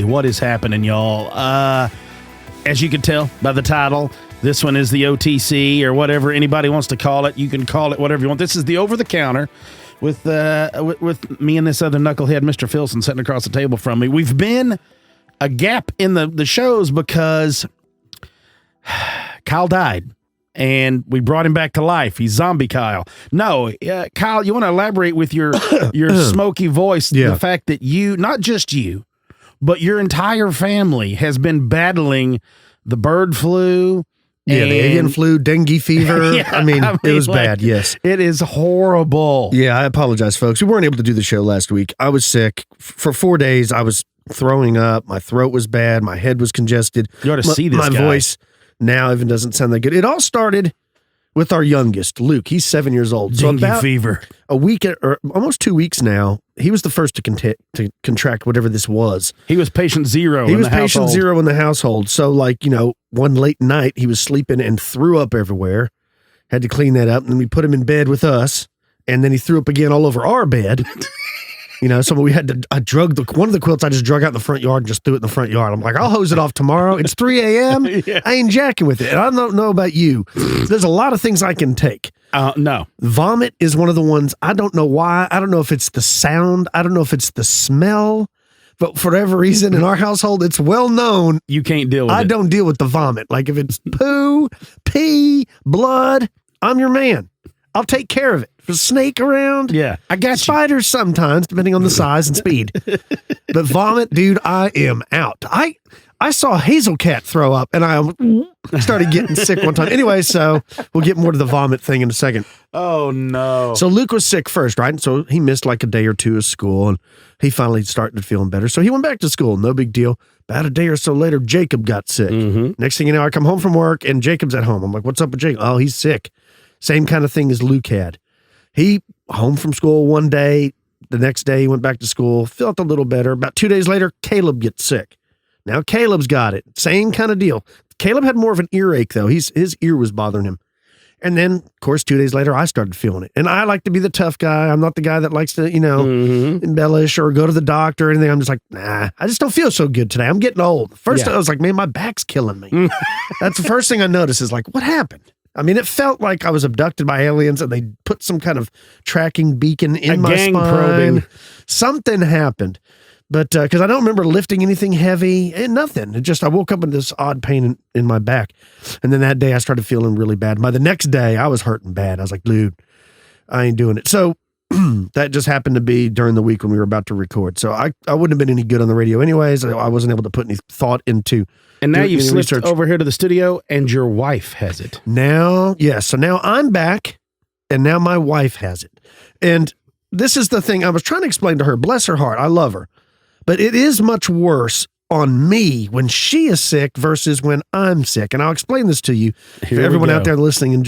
what is happening, y'all? As you can tell by the title, this one is the OTC or whatever anybody wants to call it. You can call it whatever you want. This is the over-the-counter with me and this other knucklehead, Mr. Filson, sitting across the table from me. We've been a gap in the shows because Kyle died. And we brought him back to life. He's zombie Kyle. No, Kyle, you want to elaborate with your smoky voice, the fact that you, not just you, but your entire family has been battling the bird flu. Yeah, the avian flu, dengue fever. I mean, it was bad, yes. It is horrible. Yeah, I apologize, folks. We weren't able to do the show last week. I was sick. For 4 days, I was throwing up. My throat was bad. My head was congested. You ought to see this guy. My voice now even doesn't sound that good. It all started with our youngest, Luke. He's 7 years old. Dengue so about fever. A week or almost 2 weeks now, he was the first to contract whatever this was. He was patient zero. He was patient zero in the household. So, one late night, he was sleeping and threw up everywhere. Had to clean that up. And then we put him in bed with us. And then he threw up again all over our bed. So we had to, one of the quilts I just drug out in the front yard and just threw it in the front yard. I'm like, I'll hose it off tomorrow. It's 3 a.m. Yeah. I ain't jacking with it. And I don't know about you. There's a lot of things I can take. No. Vomit is one of the ones. I don't know why. I don't know if it's the sound. I don't know if it's the smell. But for whatever reason, in our household, it's well known. You can't deal with it. I don't deal with the vomit. Like if it's poo, pee, blood, I'm your man. I'll take care of it. If there's a snake around, I got spiders sometimes, depending on the size and speed. But vomit, dude, I am out. I saw Hazel Cat throw up, and I started getting sick one time. Anyway, so we'll get more to the vomit thing in a second. Oh, no. So Luke was sick first, right? So he missed like a day or two of school, and he finally started feeling better. So he went back to school. No big deal. About a day or so later, Jacob got sick. Mm-hmm. Next thing you know, I come home from work, and Jacob's at home. I'm like, what's up with Jacob? Oh, he's sick. Same kind of thing as Luke had. He home from school one day. The next day he went back to school, felt a little better. About 2 days later, Caleb gets sick. Now Caleb's got it. Same kind of deal. Caleb had more of an earache though. His ear was bothering him. And then, of course, 2 days later, I started feeling it. And I like to be the tough guy. I'm not the guy that likes to, embellish or go to the doctor or anything. I'm just like, nah, I just don't feel so good today. I'm getting old. First, I was like, man, my back's killing me. That's the first thing I noticed is like, what happened? I mean, it felt like I was abducted by aliens and they put some kind of tracking beacon in my spine. Probing. Something happened. But because I don't remember lifting anything heavy and nothing. I woke up with this odd pain in my back. And then that day I started feeling really bad. By the next day, I was hurting bad. I was like, dude, I ain't doing it. So that just happened to be during the week when we were about to record. So I wouldn't have been any good on the radio anyways. I wasn't able to put any thought into. And now you've slipped over here to the studio and your wife has it. Now, yes. So now I'm back and now my wife has it. And this is the thing I was trying to explain to her. Bless her heart. I love her. But it is much worse on me when she is sick versus when I'm sick. And I'll explain this to you for everyone out there listening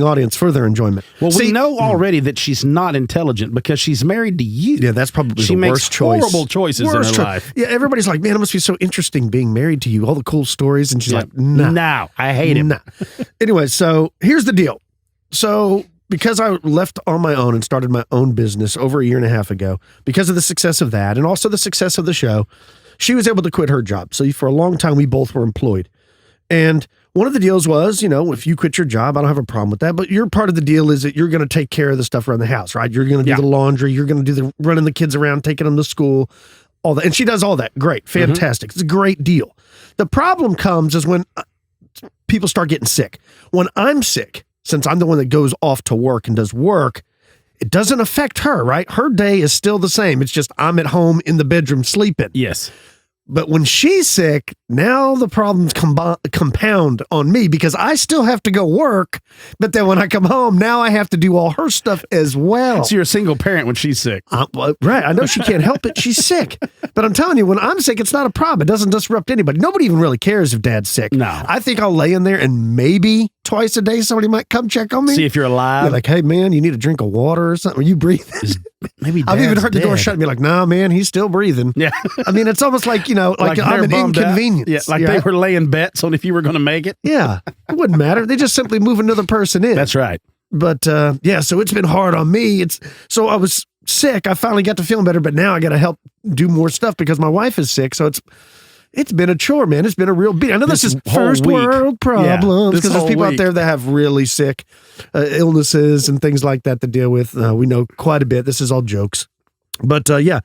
audience for their enjoyment. Well, we know already that she's not intelligent because she's married to you. Yeah, that's probably the worst choice. She makes horrible choices in her life. Yeah, everybody's like, man, it must be so interesting being married to you, all the cool stories. And she's like, nah. No, I hate him. Nah. Anyway, so here's the deal. So because I left on my own and started my own business over a year and a half ago, because of the success of that and also the success of the show, she was able to quit her job. So for a long time, we both were employed. And one of the deals was, if you quit your job, I don't have a problem with that. But your part of the deal is that you're going to take care of the stuff around the house, right? You're going to do the laundry. You're going to do the running the kids around, taking them to school, all that. And she does all that. Great. Fantastic. It's a great deal. The problem comes is when people start getting sick. When I'm sick, since I'm the one that goes off to work and does work, it doesn't affect her, right? Her day is still the same. It's just I'm at home in the bedroom sleeping. Yes. But when she's sick, now the problems compound on me because I still have to go work. But then when I come home, now I have to do all her stuff as well. So you're a single parent when she's sick. Right. I know she can't help it. She's sick. But I'm telling you, when I'm sick, it's not a problem. It doesn't disrupt anybody. Nobody even really cares if dad's sick. No. I think I'll lay in there and maybe twice a day somebody might come check on me. See if you're alive. They're like, hey, man, you need a drink of water or something. Are you breathing? Maybe I've even heard the door shut and be like, nah, man, he's still breathing. Yeah. I mean, it's almost like, like I'm an inconvenience. Yeah, like they were laying bets on if you were going to make it. Yeah, it wouldn't matter. They just simply move another person in. That's right. But so it's been hard on me. So I was sick, I finally got to feeling better, but now I got to help do more stuff because my wife is sick. So it's been a chore, man. It's been a real beat. I know this is first world problems because there's people out there that have really sick illnesses and things like that to deal with. We know quite a bit. This is all jokes. But yeah,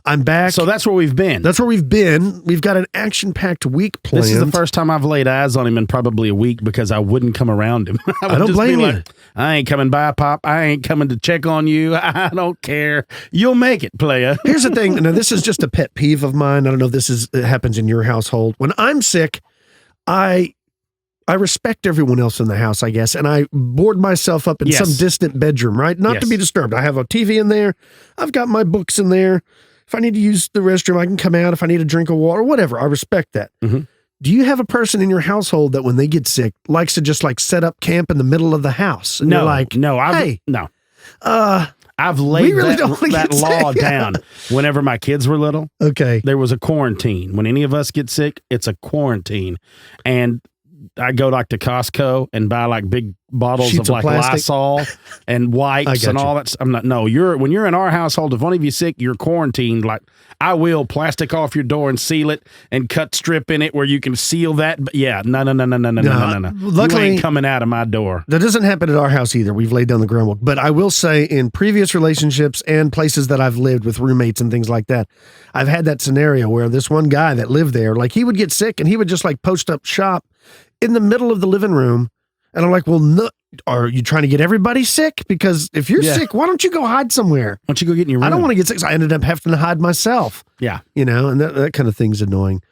I'm back. So that's where we've been. That's where we've been. We've got an action-packed week planned. This is the first time I've laid eyes on him in probably a week because I wouldn't come around him. I don't blame you. I ain't coming by, Pop. I ain't coming to check on you. I don't care. You'll make it, player. Here's the thing. Now, this is just a pet peeve of mine. I don't know if it happens in your household. When I'm sick, I respect everyone else in the house, I guess, and I board myself up in some distant bedroom, right? Not to be disturbed. I have a TV in there. I've got my books in there. If I need to use the restroom, I can come out. If I need a drink of water, whatever, I respect that. Mm-hmm. Do you have a person in your household that when they get sick likes to just like set up camp in the middle of the house? And no, you're like, no, I've laid that law down whenever my kids were little. Okay. There was a quarantine. When any of us get sick, it's a quarantine. And I go like to Costco and buy like big bottles Sheets of like Lysol and wipes and all that. When you're in our household, if one of you sick, you're quarantined. Like I will plastic off your door and seal it and cut strip in it where you can seal that. But yeah, no. Luckily, you ain't coming out of my door. That doesn't happen at our house either. We've laid down the groundwork. But I will say in previous relationships and places that I've lived with roommates and things like that, I've had that scenario where this one guy that lived there, like he would get sick and he would just like post up shop in the middle of the living room. And I'm like, well, no, are you trying to get everybody sick? Because if you're sick, why don't you go hide somewhere? Why don't you go get in your room? I don't want to get sick. So I ended up having to hide myself. Yeah. And that kind of thing's annoying.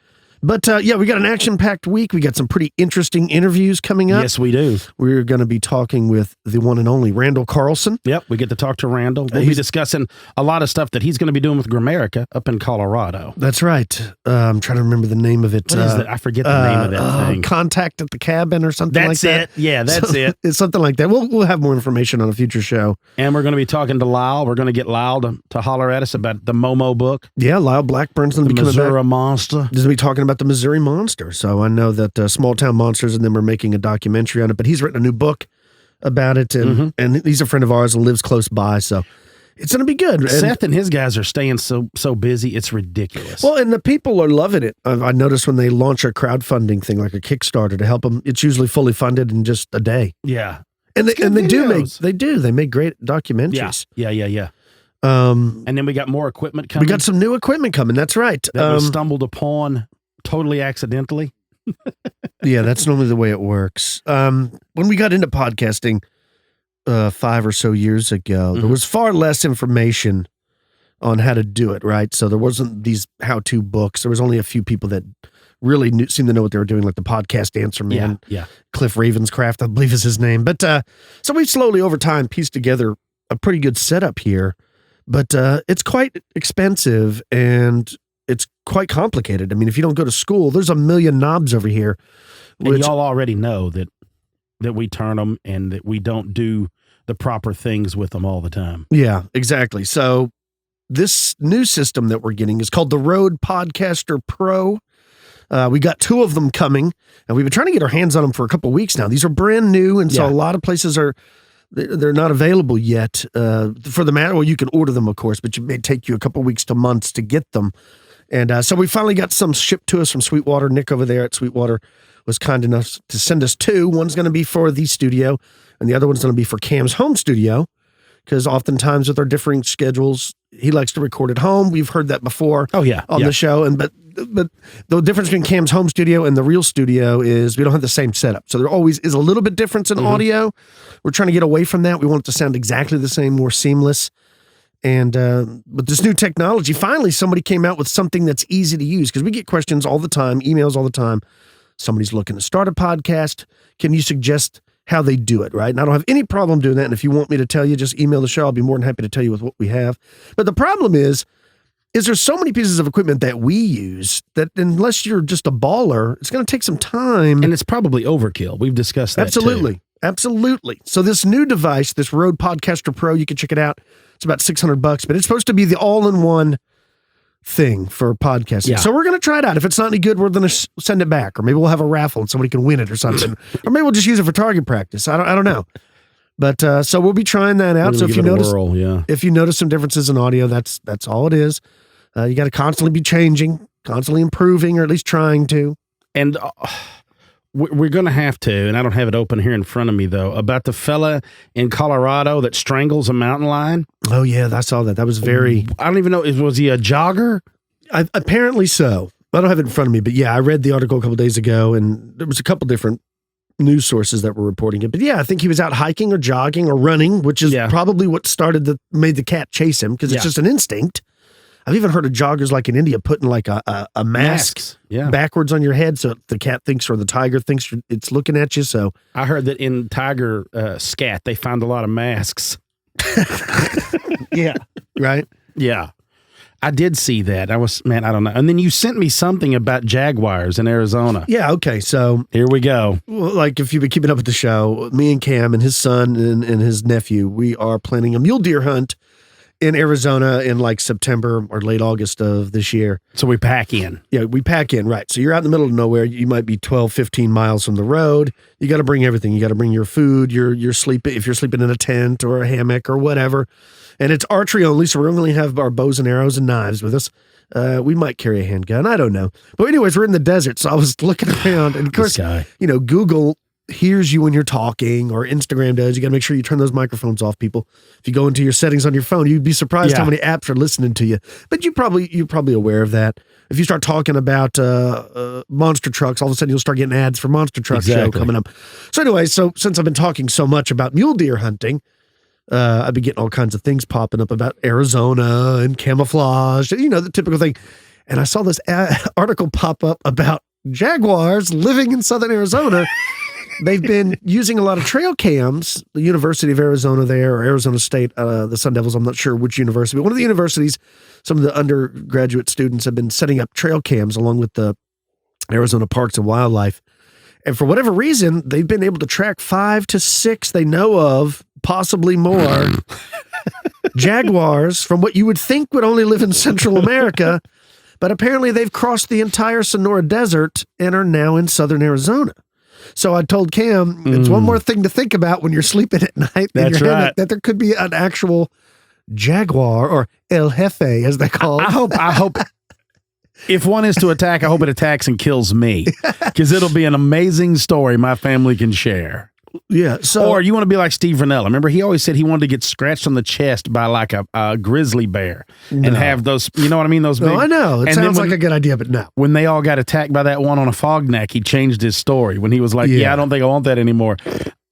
But yeah, we got an action-packed week. We got some pretty interesting interviews coming up. Yes, we do. We're going to be talking with the one and only Randall Carlson. Yep, we get to talk to Randall. We'll be discussing a lot of stuff that he's going to be doing with Grammarica up in Colorado. That's right. I'm trying to remember the name of it. What is that? I forget the name of that thing. Contact at the Cabin or something like that. That's it. Yeah, that's it. It's something like that. We'll have more information on a future show. And we're going to be talking to Lyle. We're going to get Lyle to holler at us about the Momo book. Yeah, Lyle Blackburn's going to be coming back. Missouri Monster. He's going to be talking about the Missouri Monster. So I know that Small Town Monsters and them are making a documentary on it, but he's written a new book about it, and he's a friend of ours and lives close by, so it's going to be good. Seth and his guys are staying so busy, it's ridiculous. Well, and the people are loving it. I noticed when they launch a crowdfunding thing like a Kickstarter to help them, it's usually fully funded in just a day. Yeah, and they make great documentaries. Yeah. And then we got more equipment coming. We got some new equipment coming. That's right. That we stumbled upon totally accidentally. Yeah, that's normally the way it works. When we got into podcasting 5 or so years ago, there was far less information on how to do it, right? So there wasn't these how-to books. There was only a few people that really seemed to know what they were doing, like the podcast Answer Man. Yeah. Cliff Ravenscraft, I believe is his name. But so we've slowly over time pieced together a pretty good setup here. But it's quite expensive and it's quite complicated. I mean, if you don't go to school, there's a million knobs over here. And y'all already know that we turn them and that we don't do the proper things with them all the time. Yeah, exactly. So this new system that we're getting is called the Rode Podcaster Pro. We got 2 of them coming, and we've been trying to get our hands on them for a couple of weeks now. These are brand new, and so a lot of places they're not available yet for the matter. Well, you can order them, of course, but it may take you a couple of weeks to months to get them. And so we finally got some shipped to us from Sweetwater. Nick over there at Sweetwater was kind enough to send us 2. One's going to be for the studio, and the other one's going to be for Cam's home studio, because oftentimes with our differing schedules, he likes to record at home. We've heard that before on the show. But the difference between Cam's home studio and the real studio is we don't have the same setup. So there always is a little bit difference in audio. We're trying to get away from that. We want it to sound exactly the same, more seamless. And with this new technology, finally somebody came out with something that's easy to use, because we get questions all the time, emails all the time. Somebody's looking to start a podcast. Can you suggest how they do it, right? And I don't have any problem doing that. And if you want me to tell you, just email the show. I'll be more than happy to tell you with what we have. But the problem is there's so many pieces of equipment that we use that unless you're just a baller, it's going to take some time. And it's probably overkill. We've discussed that too. Absolutely. So this new device, this Rode Podcaster Pro, you can check it out. It's about $600, but it's supposed to be the all-in-one thing for podcasting. Yeah. So we're going to try it out. If it's not any good, we're going to send it back, or maybe we'll have a raffle and somebody can win it or something. Or maybe we'll just use it for target practice. I don't know. But so we'll be trying that out. We're So gonna if you give it a notice, whirl, yeah. if you notice some differences in audio, that's all it is. You got to constantly be changing, constantly improving, or at least trying to. And we're going to have to, and I don't have it open here in front of me, though, about the fella in Colorado that strangles a mountain lion. Oh, yeah, I saw that. That was very... I don't even know. Was he a jogger? Apparently so. I don't have it in front of me, but yeah, I read the article a couple days ago, and there was a couple different news sources that were reporting it. But yeah, I think he was out hiking or jogging or running, which is probably what made the cat chase him, because it's just an instinct. I've even heard of joggers like in India putting like a mask backwards on your head so the cat thinks or the tiger thinks it's looking at you. So I heard that in tiger scat, they found a lot of masks. Yeah. Right? Yeah. I did see that. I don't know. And then you sent me something about jaguars in Arizona. Yeah, okay. So here we go. Well, like if you've been keeping up with the show, me and Cam and his son and his nephew, we are planning a mule deer hunt in Arizona in like September or late August of this year. So we pack in. Yeah, we pack in, right. So you're out in the middle of nowhere. You might be 12, 15 miles from the road. You got to bring everything. You got to bring your food, your sleeping, if you're sleeping in a tent or a hammock or whatever. And it's archery only, so we're only going to have our bows and arrows and knives with us. We might carry a handgun. I don't know. But anyways, we're in the desert, so I was looking around. And of course, Google hears you when you're talking, or Instagram does. You got to make sure you turn those microphones off, people. If you go into your settings on your phone, you'd be surprised how many apps are listening to you. But you're probably aware of that. If you start talking about monster trucks, all of a sudden you'll start getting ads for monster truck show coming up. So anyway, since I've been talking so much about mule deer hunting, I've been getting all kinds of things popping up about Arizona and camouflage, the typical thing. And I saw this article pop up about jaguars living in southern Arizona. They've been using a lot of trail cams. The University of Arizona there, or Arizona State, the Sun Devils, I'm not sure which university, but one of the universities, some of the undergraduate students have been setting up trail cams along with the Arizona Parks and Wildlife. And for whatever reason, they've been able to track 5 to 6 they know of, possibly more, jaguars from what you would think would only live in Central America. But apparently they've crossed the entire Sonora Desert and are now in southern Arizona. So I told Cam, it's one more thing to think about when you're sleeping at night. That's right. That there could be an actual jaguar, or El Jefe, as they call it. I hope if one is to attack, I hope it attacks and kills me, because it'll be an amazing story my family can share. Yeah. So, or you want to be like Steve Ranella. Remember, he always said he wanted to get scratched on the chest by like a grizzly bear and have those, you know what I mean? Those big, I know. It sounds like a good idea, but no. When they all got attacked by that one on a fog neck, he changed his story when he was like, I don't think I want that anymore.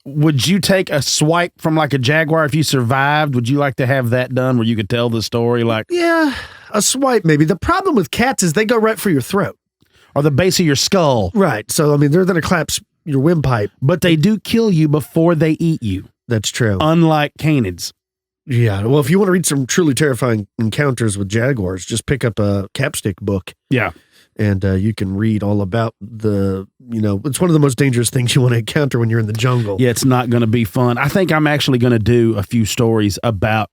Would you take a swipe from like a jaguar if you survived? Would you like to have that done where you could tell the story? Like, yeah, a swipe maybe. The problem with cats is they go right for your throat. Or the base of your skull. Right. So, I mean, they're going to collapse your windpipe. But they do kill you before they eat you. That's true. Unlike canids. Yeah. Well, if you want to read some truly terrifying encounters with jaguars, just pick up a Capstick book. Yeah. And you can read all about it's one of the most dangerous things you want to encounter when you're in the jungle. Yeah, it's not going to be fun. I think I'm actually going to do a few stories about,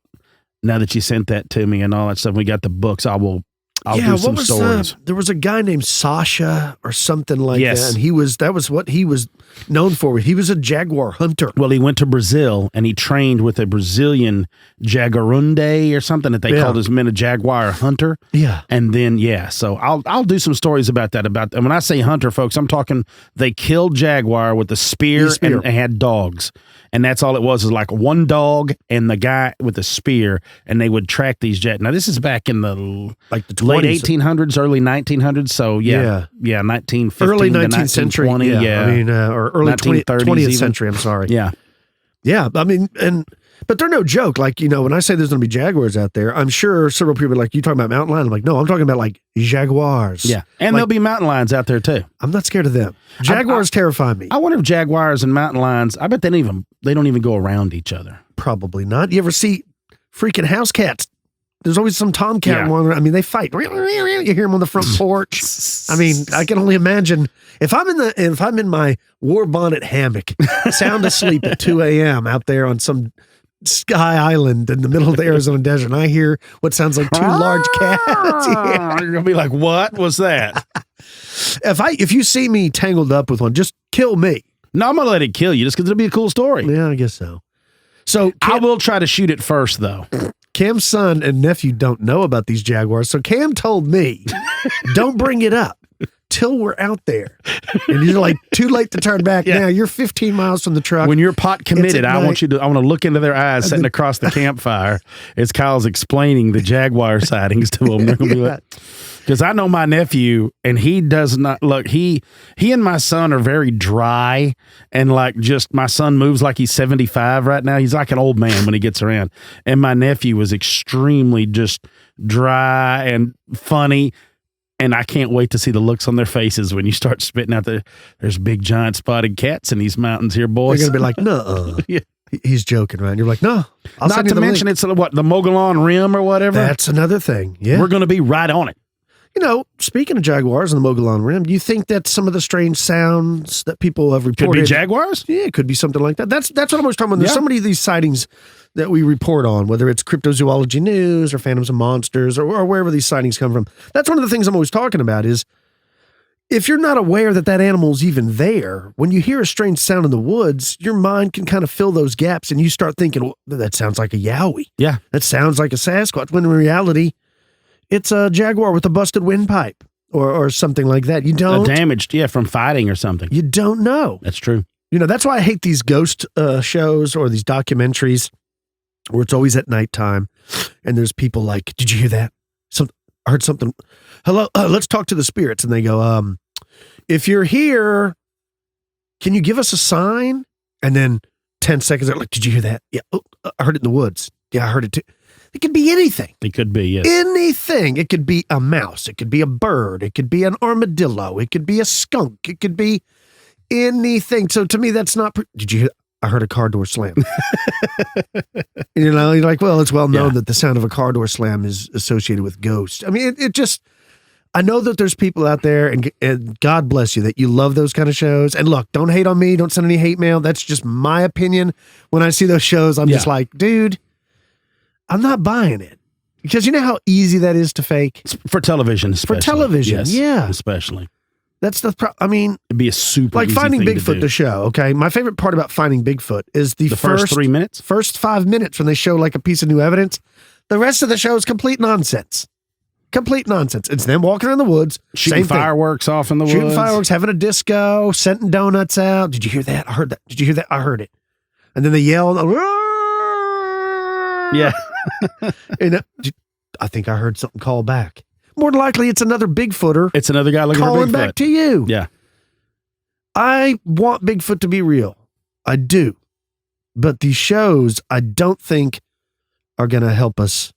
now that you sent that to me and all that stuff, we got the books, I'll do some stories. There was a guy named Sasha or something like that. And that was what he was known for. He was a jaguar hunter. Well, he went to Brazil and he trained with a Brazilian jaguarunde or something that they called his men a jaguar hunter. Yeah. And then, so I'll do some stories about that. And when I say hunter, folks, I'm talking they killed jaguar with a spear. And had dogs. And that's all it was, is like one dog and the guy with a spear, and they would track these Now, this is back in the late 1800s, early 1900s. So, 1915 early to 19th century. I mean, or early 20th century, I'm sorry. Yeah. Yeah, I mean, but they're no joke. Like, when I say there's going to be jaguars out there, I'm sure several people are like, you talking about mountain lions? I'm like, no, I'm talking about like jaguars. Yeah. And there'll be mountain lions out there too. I'm not scared of them. Jaguars terrify me. I wonder if jaguars and mountain lions, I bet they don't even go around each other. Probably not. You ever see freaking house cats? There's always some tomcat one. I mean, they fight. You hear them on the front porch. I mean, I can only imagine if I'm in my war bonnet hammock, sound asleep at 2 a.m. out there on some sky island in the middle of the Arizona desert, and I hear what sounds like 2 large cats. You're gonna be like, "What was that?" If you see me tangled up with one, just kill me. No, I'm gonna let it kill you just because it'll be a cool story. Yeah, I guess so. So I will try to shoot it first, though. Cam's son and nephew don't know about these Jaguars. So Cam told me, don't bring it up till we're out there. And you're like, too late to turn back now. You're 15 miles from the truck. When you're pot committed, I want to look into their eyes sitting across the campfire as Kyle's explaining the Jaguar sightings to them. They're going to be like, because I know my nephew, and he does not look. He and my son are very dry, and like just my son moves like he's 75 right now. He's like an old man when he gets around, and my nephew was extremely just dry and funny. And I can't wait to see the looks on their faces when you start spitting out there's big giant spotted cats in these mountains here, boys. They're gonna be like, no. Yeah. He's joking, right? You're like, no. Not to mention it's what, the Mogollon Rim or whatever. That's another thing. Yeah, we're going to be right on it. You know, speaking of Jaguars and the Mogollon Rim, do you think that some of the strange sounds that people have reported could be Jaguars? Yeah, it could be something like that. That's what I'm always talking about. There's so many of these sightings that we report on, whether it's Cryptozoology News or Phantoms and Monsters or wherever these sightings come from. That's one of the things I'm always talking about is if you're not aware that that animal's even there, when you hear a strange sound in the woods, your mind can kind of fill those gaps and you start thinking, well, that sounds like a yowie. Yeah. That sounds like a Sasquatch, when in reality, it's a Jaguar with a busted windpipe or something like that. You don't... damaged, from fighting or something. You don't know. That's true. You know, that's why I hate these ghost shows or these documentaries where it's always at nighttime and there's people like, did you hear that? I heard something. Hello, let's talk to the spirits. And they go, if you're here, can you give us a sign? And then 10 seconds, they're like, did you hear that? Yeah, I heard it in the woods. Yeah, I heard it too. It could be anything. It could be, yes. Anything. It could be a mouse. It could be a bird. It could be an armadillo. It could be a skunk. It could be anything. So to me, that's not... Did you hear? I heard a car door slam. You know, you're like, well, it's well known that the sound of a car door slam is associated with ghosts. I mean, it just... I know that there's people out there, and God bless you, that you love those kind of shows. And look, don't hate on me. Don't send any hate mail. That's just my opinion. When I see those shows, I'm just like, dude... I'm not buying it because you know how easy that is to fake for television, especially. For television, yes, yeah, especially. That's the. I mean, it'd be a super like easy Finding thing Bigfoot. to The show, okay. My favorite part about Finding Bigfoot is the first 3 minutes, first 5 minutes when they show like a piece of new evidence. The rest of the show is complete nonsense. Complete nonsense. It's them walking around the woods, shooting fireworks off in the woods, shooting fireworks, having a disco, sending donuts out. Did you hear that? I heard that. Did you hear that? I heard it. And then they yell. Yeah. And I think I heard something call back. More than likely, it's another Bigfooter. It's another guy looking calling for Bigfoot. back to you. Yeah. I want Bigfoot to be real. I do. But these shows, I don't think are going to help us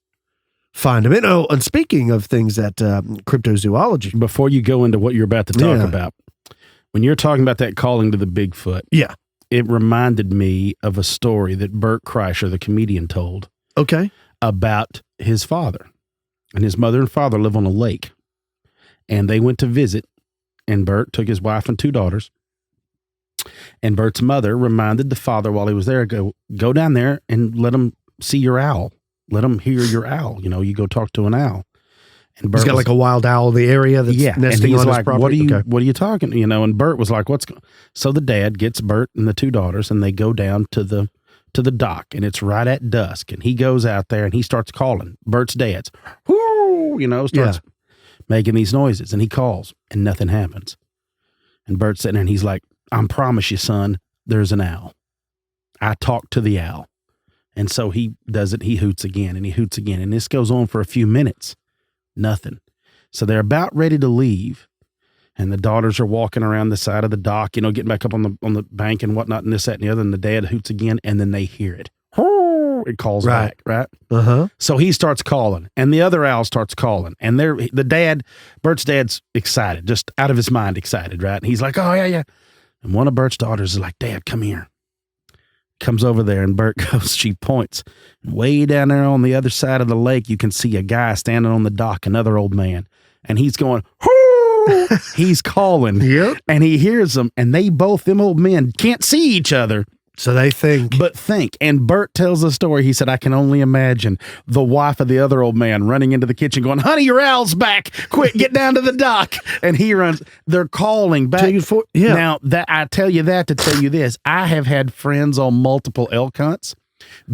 find them. And, and speaking of things that cryptozoology. Before you go into what you're about to talk about, when you're talking about that calling to the Bigfoot, it reminded me of a story that Bert Kreischer, the comedian, told. Okay. About his father. And his mother and father live on a lake. And they went to visit, and Bert took his wife and 2 daughters. And Bert's mother reminded the father while he was there, go down there and let him see your owl. Let him hear your owl. You know, you go talk to an owl. And Bert he's got like a wild owl in the area that's nesting on his property. What are you talking? You know, and Bert was like, so the dad gets Bert and the 2 daughters, and they go down to the dock, and it's right at dusk, and he goes out there and he starts calling. Bert's dad's, whoo, starts making these noises, and he calls, and nothing happens. And Bert's sitting there, and he's like, I promise you, son, there's an owl. I talked to the owl. And so he does it. He hoots again, and he hoots again, and this goes on for a few minutes. Nothing. So they're about ready to leave, and the daughters are walking around the side of the dock, getting back up on the bank and whatnot, and this, that, and the other, and the dad hoots again, and then they hear it. It calls back, right? Uh-huh. So he starts calling, and the other owl starts calling, and Bert's dad's excited, just out of his mind excited, right? And he's like, oh, yeah. And one of Bert's daughters is like, Dad, come here. Comes over there, and Bert goes, she points. Way down there on the other side of the lake, you can see a guy standing on the dock, another old man, and he's going, whoo! He's calling, and he hears them, and them old men can't see each other. So they think. And Bert tells the story. He said, I can only imagine the wife of the other old man running into the kitchen going, honey, your owl's back. Quick, get down to the dock. And he runs. They're calling back. Now, I tell you that to tell you this. I have had friends on multiple elk hunts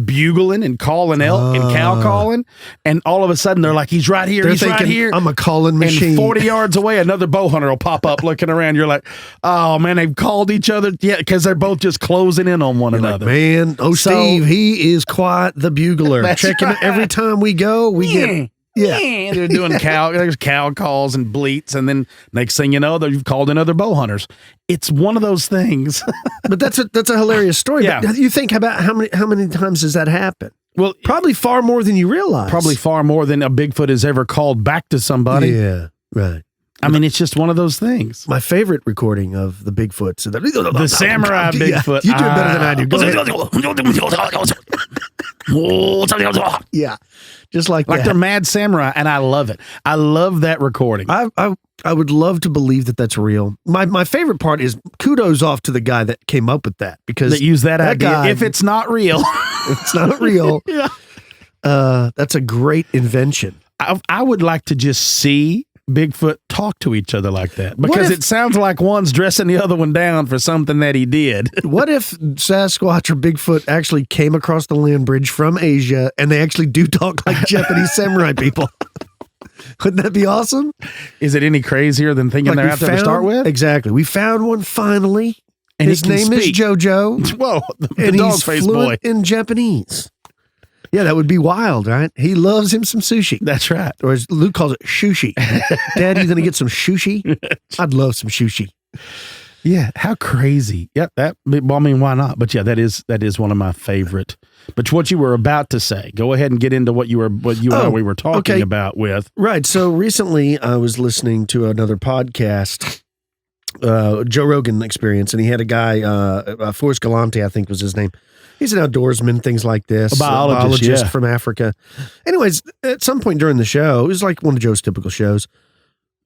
bugling and calling elk and cow calling, and all of a sudden they're like, he's right here, They're he's thinking, right here. I'm a calling machine. And 40 yards away, another bow hunter will pop up looking around. You're like, oh man, they've called each other. Yeah, because they're both just closing in on one another. Like, man, Steve, he is quite the bugler. Checking it every time we go, we get. Yeah, they're doing there's cow calls and bleats, and then next thing you know, they've called in other bow hunters. It's one of those things. But that's a hilarious story. Yeah. But you think about how many times does that happen? Well, probably far more than you realize. Probably far more than a Bigfoot has ever called back to somebody. Yeah, right. I mean, it's just one of those things. My favorite recording of the Bigfoot. So the samurai Bigfoot. You do it better than I do. Go ahead. Yeah, just like that. They're mad samurai, and I love it. I love that recording. I would love to believe that that's real. My favorite part is kudos off to the guy that came up with that, because that use that idea. Guy, if it's not real, it's not real. Yeah, that's a great invention. I would like to just see Bigfoot talk to each other like that, because it sounds like one's dressing the other one down for something that he did. What if Sasquatch or Bigfoot actually came across the land bridge from Asia and they actually do talk like Japanese samurai people? Wouldn't that be awesome? Is it any crazier than thinking they're out there to start with? Exactly. We found one finally. And his name is Jojo. Whoa, and dog he's face fluent boy in Japanese. Yeah, that would be wild, right? He loves him some sushi. That's right. Or as Luke calls it, sushi. Dad, you gonna get some sushi? I'd love some sushi. Yeah, how crazy. Yep, well, I mean, why not? But yeah, that is one of my favorite. But what you were about to say, go ahead and get into what you and I were talking about with. Right. So recently I was listening to another podcast, Joe Rogan Experience, and he had a guy, Forrest Galante, I think was his name. He's an outdoorsman, things like this. A biologist from Africa. Anyways, at some point during the show, it was like one of Joe's typical shows.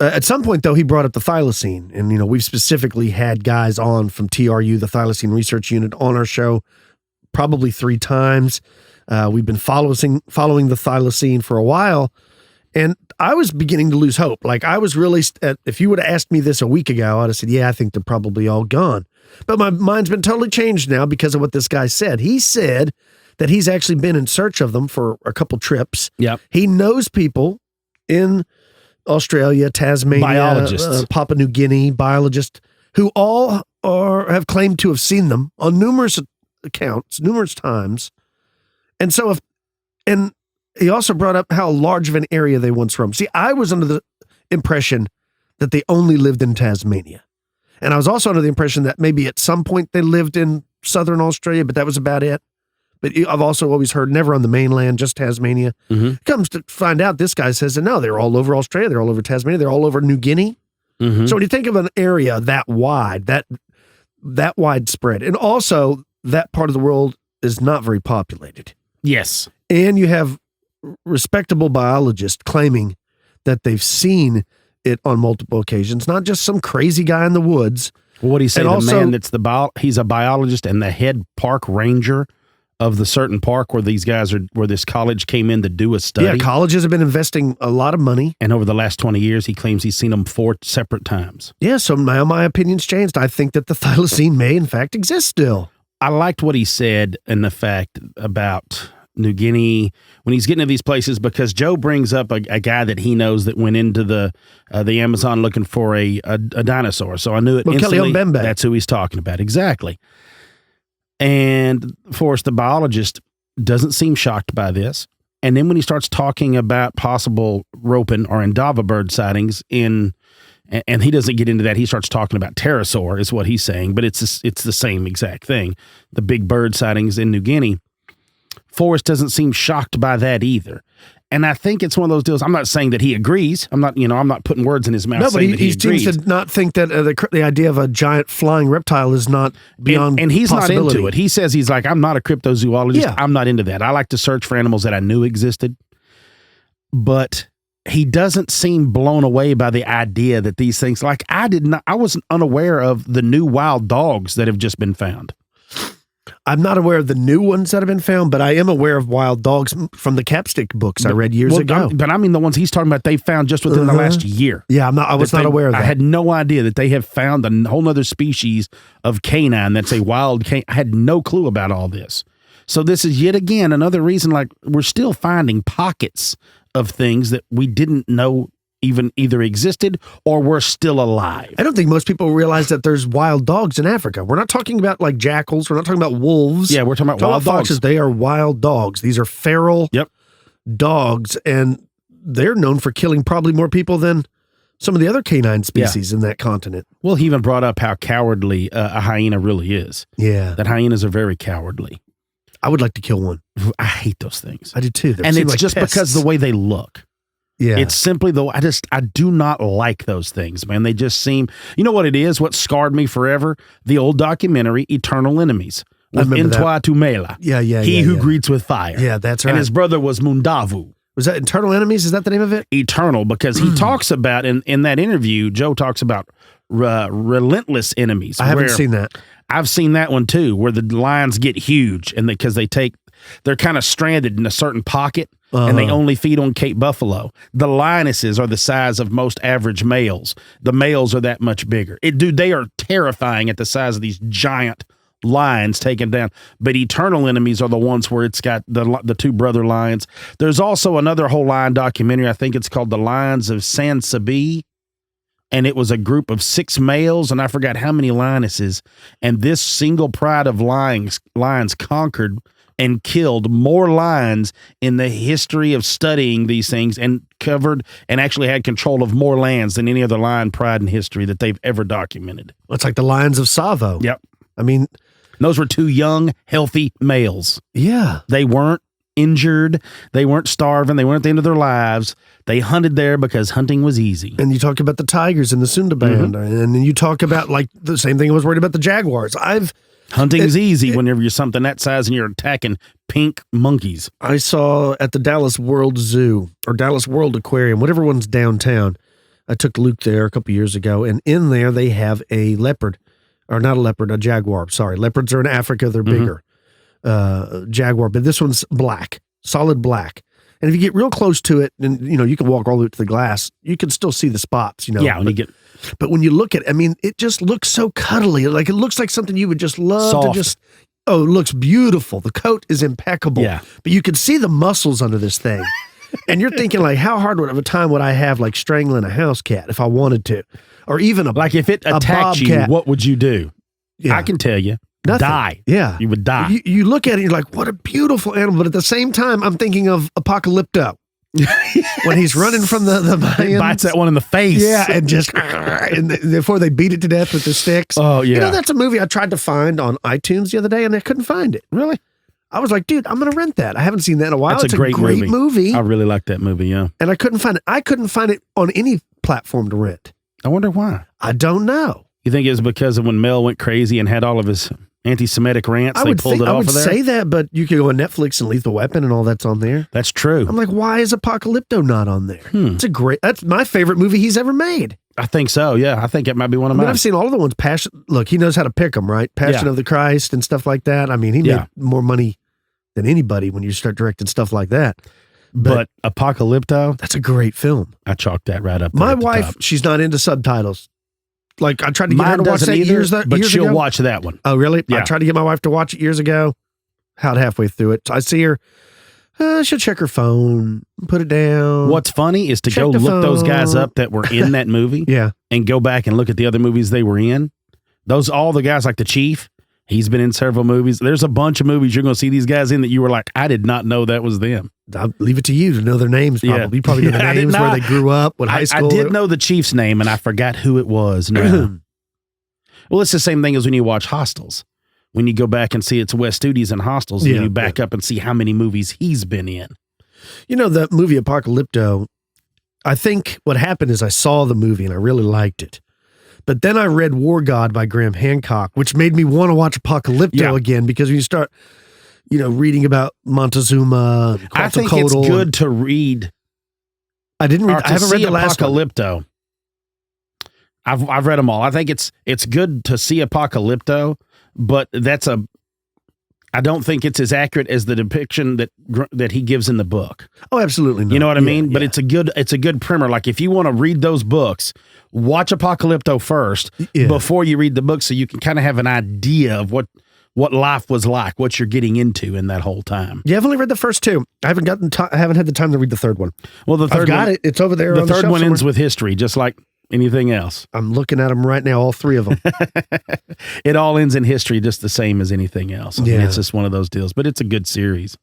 At some point, though, he brought up the thylacine. And, we've specifically had guys on from TRU, the Thylacine Research Unit, on our show probably 3 times. We've been following the thylacine for a while. And I was beginning to lose hope. Like, I was really, if you would have asked me this a week ago, I'd have said, yeah, I think they're probably all gone. But my mind's been totally changed now because of what this guy said. He said that he's actually been in search of them for a couple trips. Yep. He knows people in Australia, Tasmania, biologists, Papua New Guinea, biologists, who all have claimed to have seen them on numerous accounts, numerous times. And so and he also brought up how large of an area they once roamed. See, I was under the impression that they only lived in Tasmania. And I was also under the impression that maybe at some point they lived in southern Australia, but that was about it. But I've also always heard never on the mainland, just Tasmania. Mm-hmm. Comes to find out, this guy says that no, they're all over Australia, they're all over Tasmania, they're all over New Guinea. Mm-hmm. So when you think of an area that wide, that widespread, and also that part of the world is not very populated. Yes. And you have respectable biologists claiming that they've seen it on multiple occasions, not just some crazy guy in the woods. Well, what do you say? And The also, man that's he's a biologist and the head park ranger of the certain park where these guys where this college came in to do a study. Yeah, colleges have been investing a lot of money. And over the last 20 years, he claims he's seen them 4 separate times. Yeah, so now my opinion's changed. I think that the thylacine may, in fact, exist still. I liked what he said in the fact about New Guinea when he's getting to these places, because Joe brings up a guy that he knows that went into the Amazon looking for a dinosaur. So I knew it instantly. That's who he's talking about. Exactly. And Forrest, the biologist, doesn't seem shocked by this. And then when he starts talking about possible roping or Indava bird sightings and he doesn't get into that, he starts talking about pterosaur is what he's saying, but it's the same exact thing. The big bird sightings in New Guinea. Forrest doesn't seem shocked by that either. And I think it's one of those deals. I'm not saying that he agrees. I'm not putting words in his mouth. No, but he agrees. seems to not think that the idea of a giant flying reptile is not beyond and he's not into it. He says he's like, I'm not a cryptozoologist. Yeah. I'm not into that. I like to search for animals that I knew existed. But he doesn't seem blown away by the idea that these things, like I wasn't unaware of the new wild dogs that have just been found. I'm not aware of the new ones that have been found, but I am aware of wild dogs from the Capstick books I read years ago. But I mean the ones he's talking about they found just within the last year. Yeah, I was not aware of that. I had no idea that they have found a whole other species of canine that's a wild canine. I had no clue about all this. So this is yet again another reason, like, we're still finding pockets of things that we didn't know even either existed or were still alive. I don't think most people realize that there's wild dogs in Africa. We're not talking about like jackals. We're not talking about wolves. Yeah, we're talking about wild dogs. Foxes. They are wild dogs. These are feral dogs, and they're known for killing probably more people than some of the other canine species in that continent. Well, he even brought up how cowardly a hyena really is. Yeah. That hyenas are very cowardly. I would like to kill one. I hate those things. I do too. And it's like just pests. Because the way they look. Yeah. It's simply though I do not like those things, man. They just seem, you know what it is? What scarred me forever? The old documentary Eternal Enemies with Intwa Tumela. Yeah. He who greets with fire. Yeah, that's right. And his brother was Mundavu. Was that Eternal Enemies? Is that the name of it? Eternal, because he talks about in that interview, Joe talks about relentless enemies. I haven't seen that. I've seen that one too, where the lions get huge and because they're kind of stranded in a certain pocket. And they only feed on Cape buffalo. The lionesses are the size of most average males. The males are that much bigger. They are terrifying at the size of these giant lions taken down. But Eternal Enemies are the ones where it's got the two brother lions. There's also another whole lion documentary. I think it's called The Lions of San Sabi. And it was a group of 6 males, and I forgot how many lionesses. And this single pride of lions conquered and killed more lions in the history of studying these things, and covered and actually had control of more lands than any other lion pride in history that they've ever documented. It's like the lions of Tsavo. Yep. I mean, those were 2 young, healthy males. Yeah. They weren't injured. They weren't starving. They weren't at the end of their lives. They hunted there because hunting was easy. And you talk about the tigers in the Sundaban, and then you talk about like the same thing I was worried about the jaguars. Hunting is easy whenever you're something that size and you're attacking pink monkeys. I saw at the Dallas World Zoo or Dallas World Aquarium, whatever one's downtown. I took Luke there a couple years ago, and in there they have a leopard, or not a leopard, a jaguar. Sorry, leopards are in Africa; they're bigger. Jaguar, but this one's black, solid black. And if you get real close to it, and you can walk all the way to the glass, you can still see the spots. Yeah, but when you look at it, I mean, it just looks so cuddly. Like it looks like something you would just love to just. Oh, it looks beautiful. The coat is impeccable. Yeah, but you can see the muscles under this thing, and you're thinking like, how hard of a time would I have like strangling a house cat if I wanted to, or even like if it attacked you, what would you do? Yeah. I can tell you. Nothing. Die. Yeah. You would die. You look at it and you're like, what a beautiful animal. But at the same time, I'm thinking of Apocalypto. When he's running from the Mayans. Bites that one in the face. Yeah. And just, before they beat it to death with the sticks. Oh, yeah. That's a movie I tried to find on iTunes the other day and I couldn't find it. Really? I was like, dude, I'm going to rent that. I haven't seen that in a while. It's a great movie. I really like that movie, yeah. And I couldn't find it. I couldn't find it on any platform to rent. I wonder why. I don't know. You think it was because of when Mel went crazy and had all of his anti-Semitic rants, they pulled it off of there? I would say that, but you could go on Netflix and Lethal Weapon and all that's on there. That's true. I'm like, why is Apocalypto not on there? That's my favorite movie he's ever made. I think so, yeah. I think it might be one of mine. I've seen all of the ones. Look, he knows how to pick them, right? Passion of the Christ and stuff like that. I mean, he made more money than anybody when you start directing stuff like that. But Apocalypto? That's a great film. I chalked that right up there. My wife, she's not into subtitles. Like I tried to get her to watch that years ago. But she'll watch that one. Oh, really? Yeah. I tried to get my wife to watch it years ago. About halfway through it. So I see her. She'll check her phone, put it down. What's funny is to go look those guys up that were in that movie. Yeah. And go back and look at the other movies they were in. All the guys like the Chief. He's been in several movies. There's a bunch of movies you're going to see these guys in that you were like, I did not know that was them. I'll leave it to you to know their names. Probably. Yeah. You probably know the names, where they grew up, what high school. I did know the Chief's name, and I forgot who it was. No. Well, it's the same thing as when you watch Hostels. When you go back and see it's Wes Studi in Hostels, and you back up and see how many movies he's been in. The movie Apocalypto, I think what happened is I saw the movie and I really liked it. But then I read War God by Graham Hancock, which made me want to watch Apocalypto again, because when you start, reading about Montezuma, and I think it's good to read. I didn't read. I haven't read the last Apocalypto. I've read them all. I think it's good to see Apocalypto, but I don't think it's as accurate as the depiction that he gives in the book. Oh, absolutely not. You know what I mean? But it's a good primer. Like if you want to read those books, watch Apocalypto first before you read the book, so you can kind of have an idea of what life was like, what you're getting into in that whole time. Yeah, I've only read the first two. I haven't had the time to read the third one. Well, the third I've got one, it. It's over there. The on third shelf one somewhere. ends with history, just like anything else. I'm looking at them right now, all three of them. It all ends in history, just the same as anything else. I mean, Yeah. it's just one of those deals, but it's a good series.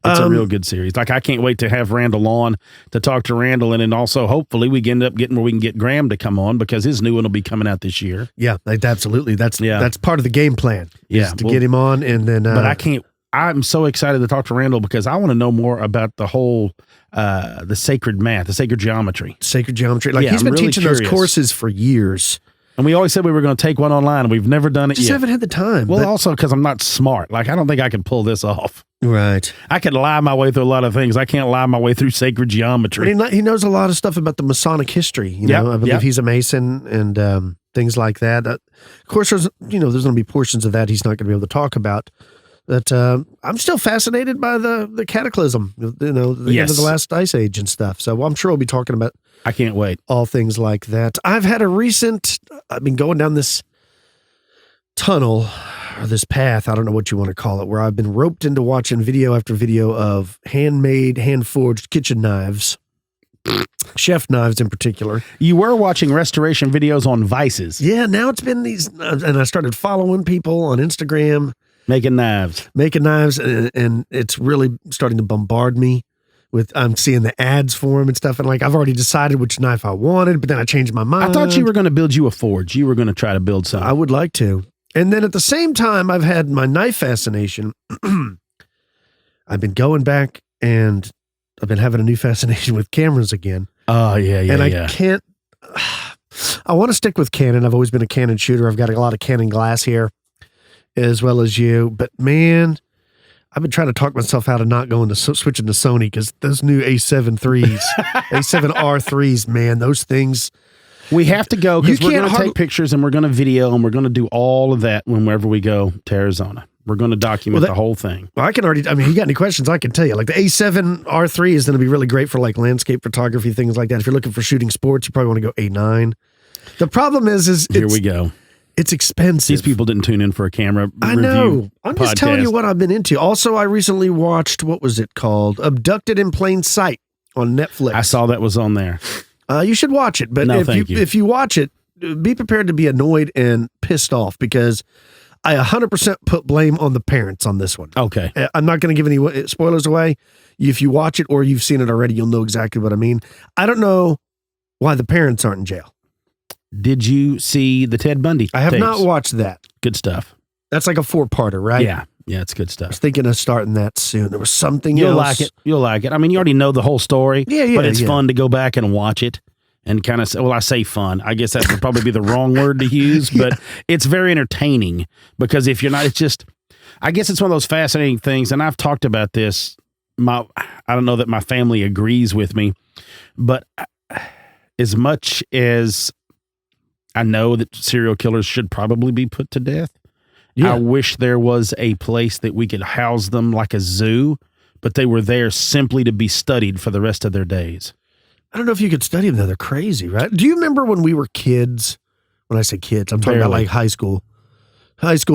It's a real good series. Like, I can't wait to have Randall on to talk to Randall, and then also hopefully we end up getting where we can get Graham to come on, because his new one will be coming out this year. Yeah, absolutely. That's part of the game plan. Yeah, to get him on, and then. But I'm so excited to talk to Randall because I want to know more about the whole the sacred math, the sacred geometry. Sacred geometry. Like, Yeah, he's I'm been really teaching curious. those courses for years. And we always said we were going to take one online, and we've never done it Just yet. haven't had the time. Well, also because I'm not smart. Like, I don't think I can pull this off. Right. I could lie my way through a lot of things. I can't lie my way through sacred geometry. But he knows a lot of stuff about the Masonic history. You know, I believe he's a Mason and things like that. Of course, there's going to be portions of that he's not going to be able to talk about. But I'm still fascinated by the cataclysm, the end of the last ice age and stuff. So I'm sure we'll be talking about. I can't wait. All things like that. I've been going down this tunnel or this path, I don't know what you want to call it, where I've been roped into watching video after video of handmade, hand-forged kitchen knives, chef knives in particular. You were watching restoration videos on Vices. Yeah, now it's been these, and I started following people on Instagram. Making knives, and it's really starting to bombard me with, I'm seeing the ads for them and stuff, and like, I've already decided which knife I wanted, but then I changed my mind. I thought you were going to build you a forge. You were going to try to build something. I would like to. And then at the same time, I've had my knife fascination. I've been going back, and I've been having a new fascination with cameras again. Oh, yeah. And I can't, I want to stick with Canon. I've always been a Canon shooter. I've got a lot of Canon glass here, as well as you. But man, I've been trying to talk myself out of not going to switching to Sony, because those new A7 3s, A7R3s, man, those things. We have to go, because we're going to take pictures, and we're going to video, and we're going to do all of that whenever we go to Arizona. We're going to document the whole thing. Well, you got any questions, I can tell you. Like, the A7R3 is going to be really great for like landscape photography, things like that. If you're looking for shooting sports, you probably want to go A9. The problem is here we go. It's expensive. These people didn't tune in for a camera I review know. I'm just podcast. telling you what I've been into. Also, I recently watched, what was it called? Abducted in Plain Sight on Netflix. I saw that was on there. You should watch it. But No, if you watch it, be prepared to be annoyed and pissed off, because I 100% put blame on the parents on this one. Okay. I'm not going to give any spoilers away. If you watch it or you've seen it already, you'll know exactly what I mean. I don't know why the parents aren't in jail. Did you see the Ted Bundy I have tapes? not watched that. Good stuff. That's like a 4-parter, right? Yeah, it's good I stuff. was thinking of starting that soon. There was something You'll else. You'll like it. I mean, you already know the whole story. Yeah, but it's fun to go back and watch it and kind of, I say fun. I guess that would probably be the wrong word to use, but it's very entertaining, because if you're not, it's just, I guess it's one of those fascinating things. And I've talked about this. I don't know that my family agrees with me, but as much as I know that serial killers should probably be put to death, I wish there was a place that we could house them like a zoo, but they were there simply to be studied for the rest of their days. I don't know if you could study them, though. They're crazy, right? Do you remember when we were kids? When I say kids, I'm talking about like high school,